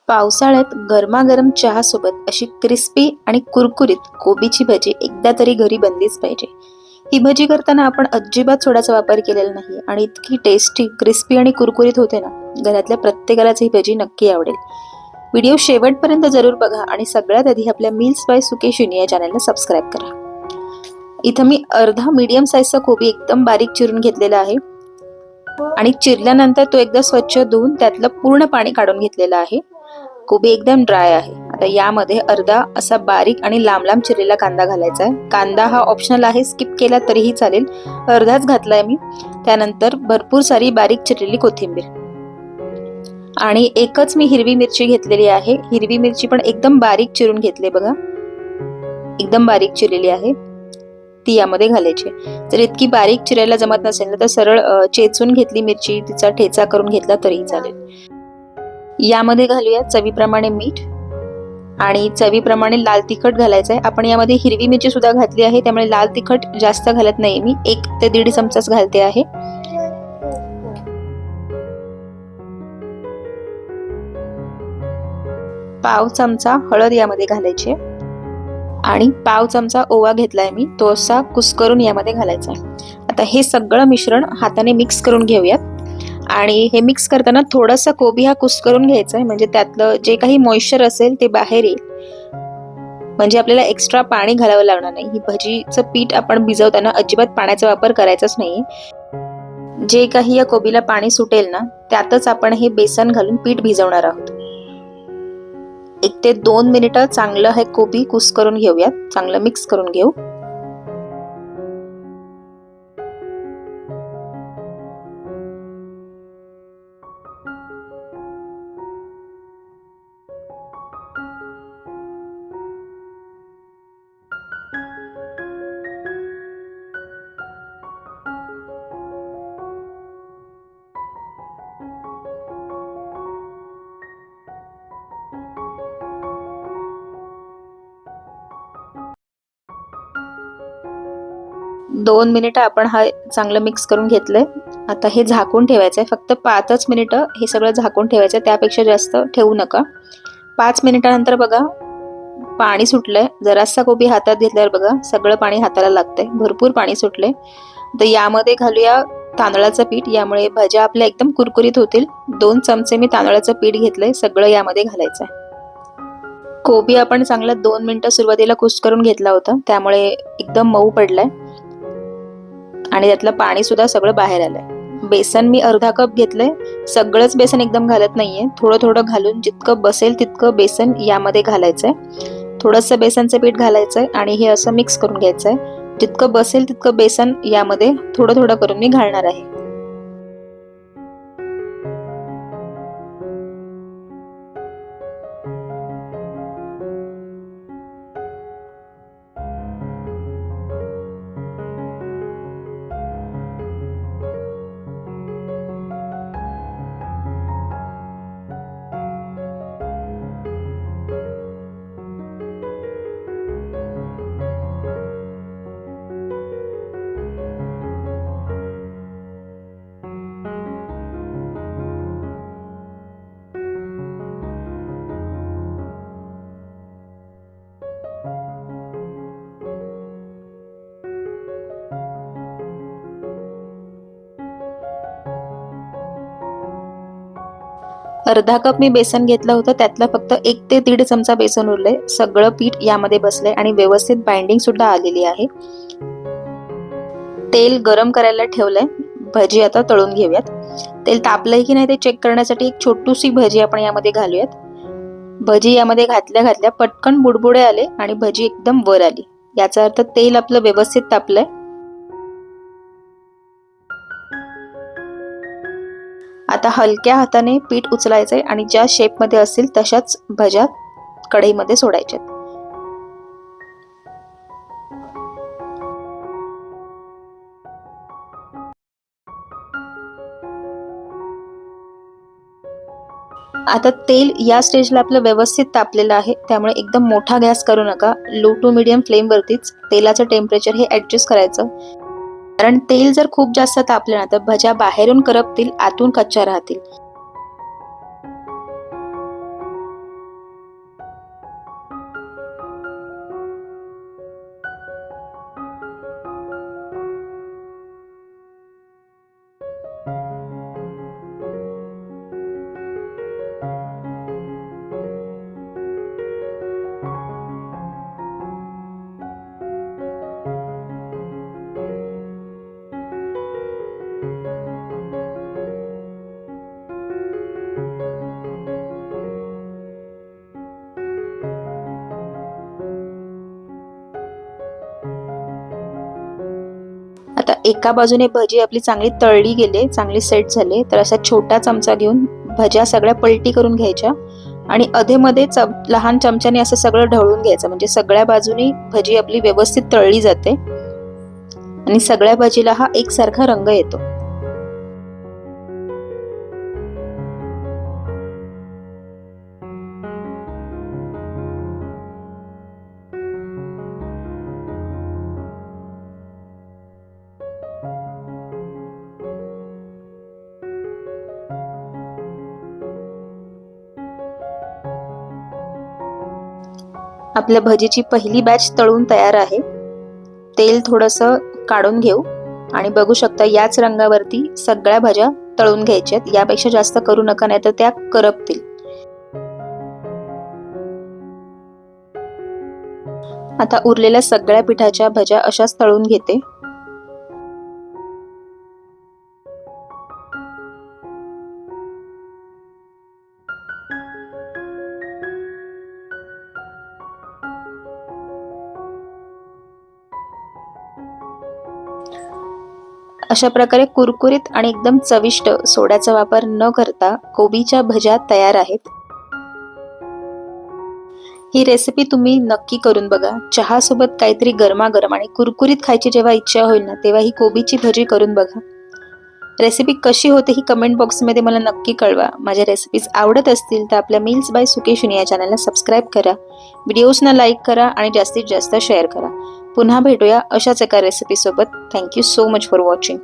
पावसाळ्यात गरमागरम चहा सोबत अशी क्रिस्पी आणि कुरकुरीत कोबीची भजी एकदा तरी घरी बनलीच पाहिजे। ही भजी करताना आपण अजिबात सोड्याचा वापर केलेला नाही आणि इतकी टेस्टी, क्रिस्पी आणि कुरकुरीत होते ना, घरातल्या प्रत्येकालाच ही भजी नक्की आवडेल। व्हिडिओ शेवटपर्यंत जरूर बघा आणि सगळ्यात आधी आपल्या मील्स बाय सुकेशिनी या चॅनलला सबस्क्राईब करा। इथं मी अर्धा मीडियम साईजचा कोबी एकदम बारीक चिरून घेतलेला आहे आणि चिरल्यानंतर तो एकदा स्वच्छ धुवून त्यातलं पूर्ण पाणी काढून घेतलेलं आहे। कोबी एकदम ड्राय आहे। आता यामध्ये अर्धा असा बारीक आणि लांब लांब चिरलेला कांदा घालायचा आहे। कांदा हा ऑप्शनल आहे, स्किप केला तरीही चालेल, अर्धाच घातलाय मी। त्यानंतर भरपूर सारी बारीक चिरलेली कोथिंबीर आणि एकच मी हिरवी मिरची घेतलेली आहे। हिरवी मिरची पण एकदम बारीक चिरून घेतली बघा, एकदम बारीक चिरलेली आहे, ती यामध्ये घालायची। जर इतकी बारीक चिरायला जमत नसेल तर सरळ चेचून घेतली मिरची, तिचा ठेचा करून घेतला तरीही चालेल। यामध्ये घालूया चवीप्रमाणे मीठ आणि चवीप्रमाणे लाल तिखट घालायचं आहे। आपण यामध्ये हिरवी मिरची सुद्धा घातली आहे, त्यामुळे लाल तिखट जास्त घालत नाही मी, 1 ते 1.5 चमचाच घालते आहे। पाव चमचा हळद यामध्ये घालायची आणि पाव चमचा ओवा घेतलाय मी, तो असा कुस्करून यामध्ये घालायचा आहे। आता हे सगळं मिश्रण हाताने मिक्स करून घेऊयात आणि हे मिक्स करताना थोडासा कोबी हा कुस्करून घ्यायचा आहे, म्हणजे त्यातलं जे काही मॉइश्चर असेल ते बाहेर येईल, म्हणजे आपल्याला एक्स्ट्रा पाणी घालावं लागणार नाही। ही भजीचं पीठ आपण भिजवताना अजिबात पाण्याचा वापर करायचाच नाहीये। जे काही या कोबीला पाणी सुटेल ना, त्यातच आपण हे बेसन घालून पीठ भिजवणार आहोत। 1 ते 2 मिनिटं चांगलं हे कोबी कुस्करून घेऊयात, चांगलं मिक्स करून घेऊ। दोन मिनिटं आपण हा चांगलं मिक्स करून घेतलंय। आता हे झाकून ठेवायचंय, फक्त 5च मिनिटं हे सगळं झाकून ठेवायचंय, त्यापेक्षा जास्त ठेवू नका। 5 मिनिटानंतर बघा पाणी सुटलंय, जरासा कोबी हातात घेतल्यावर बघा सगळं पाणी हाताला लागतंय, भरपूर पाणी सुटलंय। तर यामध्ये घालूया तांदळाचं पीठ, यामुळे भज्या आपल्या एकदम कुरकुरीत होतील। 2 चमचे मी तांदळाचं पीठ घेतलंय, सगळं यामध्ये घालायचंय। कोबी आपण चांगला 2 मिनिटं सुरुवातीला कुस्करून घेतला होता, त्यामुळे एकदम मऊ पडलाय आणि त्यातलं पाणी सुद्धा सगळं बाहेर आलंय। बेसन मी अर्धा कप घेतलंय, सगळंच बेसन एकदम घालत नाहीये, थोडं थोडं घालून जितकं बसेल तितकं बेसन यामध्ये घालायचंय। थोडंसं बेसनचं पीठ घालायचंय आणि हे असं मिक्स करून घ्यायचंय। जितकं बसेल तितकं बेसन यामध्ये थोडं थोडं करून मी घालणार आहे। अर्धा कप मी बेसन घेतलं होतं, त्यातलं फक्त 1 ते 1.5 चमचा बेसन उरलंय। सगळं पीठ यामध्ये बसलंय आणि व्यवस्थित बाइंडिंग सुद्धा आलेली आहे। तेल गरम करायला ठेवलंय, भजी आता तळून घेऊयात। तेल तापलंय की नाही ते चेक करण्यासाठी एक छोटीशी भजी आपण यामध्ये घालूयात। भजी यामध्ये घातल्या घातल्या पटकन बुडबुडे आले आणि भजी एकदम वर आली, याचा अर्थ तेल आपलं व्यवस्थित तापलंय। आता हलक्या हाताने पीठ उचलायचंय आणि ज्या शेपमध्ये असतील तशाच भज्या कढईमध्ये सोडायच्यात। आता तेल या स्टेजला आपलं व्यवस्थित तापलेलं आहे, त्यामुळे एकदम मोठा गॅस करू नका, लो टू मीडियम फ्लेम वरतीच तेलाचं टेम्परेचर हे ऍडजस्ट करायचं। कारण तेल जर खूप जास्त तापलं ना तर भज्या बाहेरून करपतील, आतून कच्च्या राहतील। एका बाजूने भजी आपली चांगली तळली गेले, चांगली सेट झाले, तर असा छोटा चमचा घेऊन भज्या सगळ्या पलटी करून घ्यायच्या आणि अधेमध्ये लहान चमच्याने असं सगळं ढवळून घ्यायचं, म्हणजे सगळ्या बाजूनी भजी आपली व्यवस्थित तळली जाते आणि सगळ्या भजीला हा एकसारखा रंग येतो. आपल्या भजीची पहिली बॅच तळून तयार आहे. तेल थोडंसं काढून घेऊ आणि बघू शकता याच रंगावरती सगळ्या भाज्या तळून घ्यायच्यात. यापेक्षा जास्त करू नका, नाही तर त्या करपतील. आता उरलेल्या सगळ्या पिठाच्या भज्या अशाच तळून घेते. अशा प्रकारे कुरकुरीत आणि एकदम चविष्ट सोड्याचा वापर न करता कोबीच्या भज्या तयार आहेत. ही रेसिपी तुम्ही नक्की करून बघा. चहा सोबत काहीतरी गरमागरम आणि कुरकुरीत खायची जेव्हा इच्छा होईल ना, तेव्हा ही कोबीची भजी करून बघा. रेसिपी कशी होते ही कमेंट बॉक्समध्ये मला नक्की कळवा. माझ्या रेसिपीज आवडत असतील तर आपल्या मील्स बाय सुकेशनी या चॅनलला सबस्क्राईब करा, व्हिडिओजना लाईक करा आणि जास्तीत जास्त शेअर करा. पुन्हा भेटूया अशाच एका रेसिपीसोबत. Thank you so much for watching.